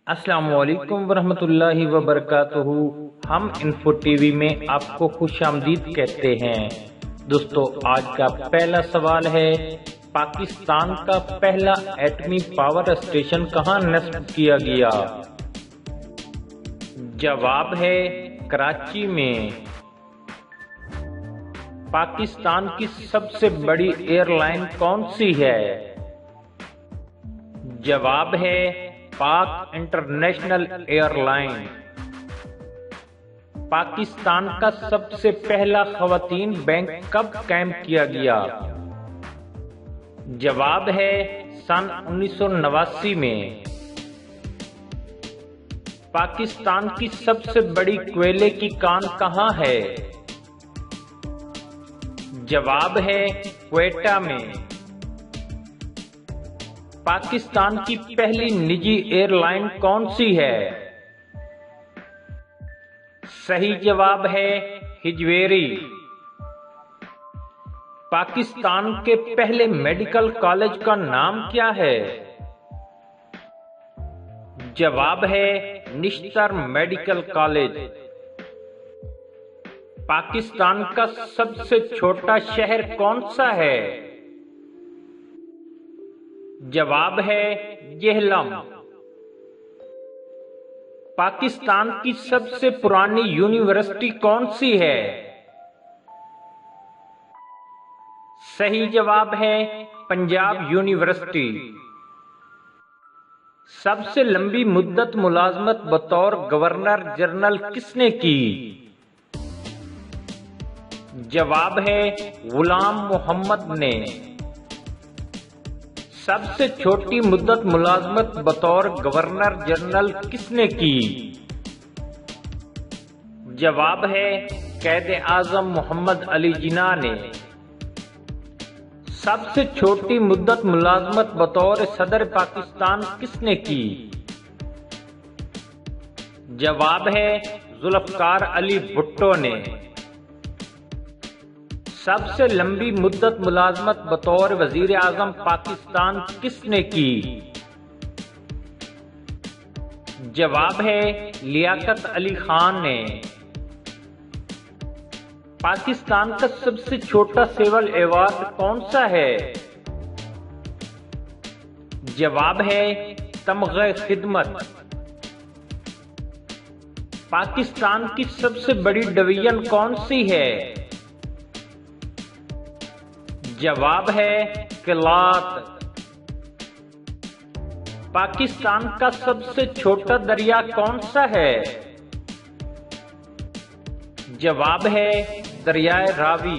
अस्सलामुअलैकुम वरहमतुल्लाहि वबरकातुहू। हम इन्फो टीवी में आपको खुशामदीद कहते हैं। दोस्तों, आज का पहला सवाल है, पाकिस्तान का पहला एटमी पावर स्टेशन कहां नस्ब किया गया? जवाब है कराची में। पाकिस्तान की सबसे बड़ी एयरलाइन कौन सी है? जवाब है पाक इंटरनेशनल एयरलाइन। पाकिस्तान का सबसे पहला ख्वातीन बैंक कब कायम किया गया? जवाब है सन 1989 में। पाकिस्तान की सबसे बड़ी कोयले की कान कहां है? जवाब है क्वेटा में। पाकिस्तान की पहली निजी एयरलाइन कौन सी है? सही जवाब है हिजवेरी। पाकिस्तान के पहले मेडिकल कॉलेज का नाम क्या है? जवाब है निश्तर मेडिकल कॉलेज। पाकिस्तान का सबसे छोटा शहर कौन सा है? जवाब है जेहलम। पाकिस्तान की सबसे पुरानी यूनिवर्सिटी कौन सी है? सही जवाब है पंजाब यूनिवर्सिटी। सबसे लंबी मुद्दत मुलाजमत बतौर गवर्नर जनरल किसने की? जवाब है गुलाम मोहम्मद ने। सबसे छोटी मुद्दत मुलाजमत बतौर गवर्नर जनरल किसने की? जवाब है कैद आजम मोहम्मद अली जिन्ना ने। सबसे छोटी मुद्दत मुलाजमत बतौर सदर पाकिस्तान किसने की? जवाब है जुल्फकार अली भुट्टो ने। सबसे लंबी मुद्दत मुलाजमत बतौर वजीर आजम पाकिस्तान किसने की? जवाब है लियाकत अली खान ने। पाकिस्तान का सबसे छोटा सिविल एवार्ड कौन सा है? जवाब है तमग़े खिदमत। पाकिस्तान की सबसे बड़ी डिवीजन कौन सी है? जवाब है किलात। पाकिस्तान का सबसे छोटा दरिया कौन सा है? जवाब है दरियाए रावी।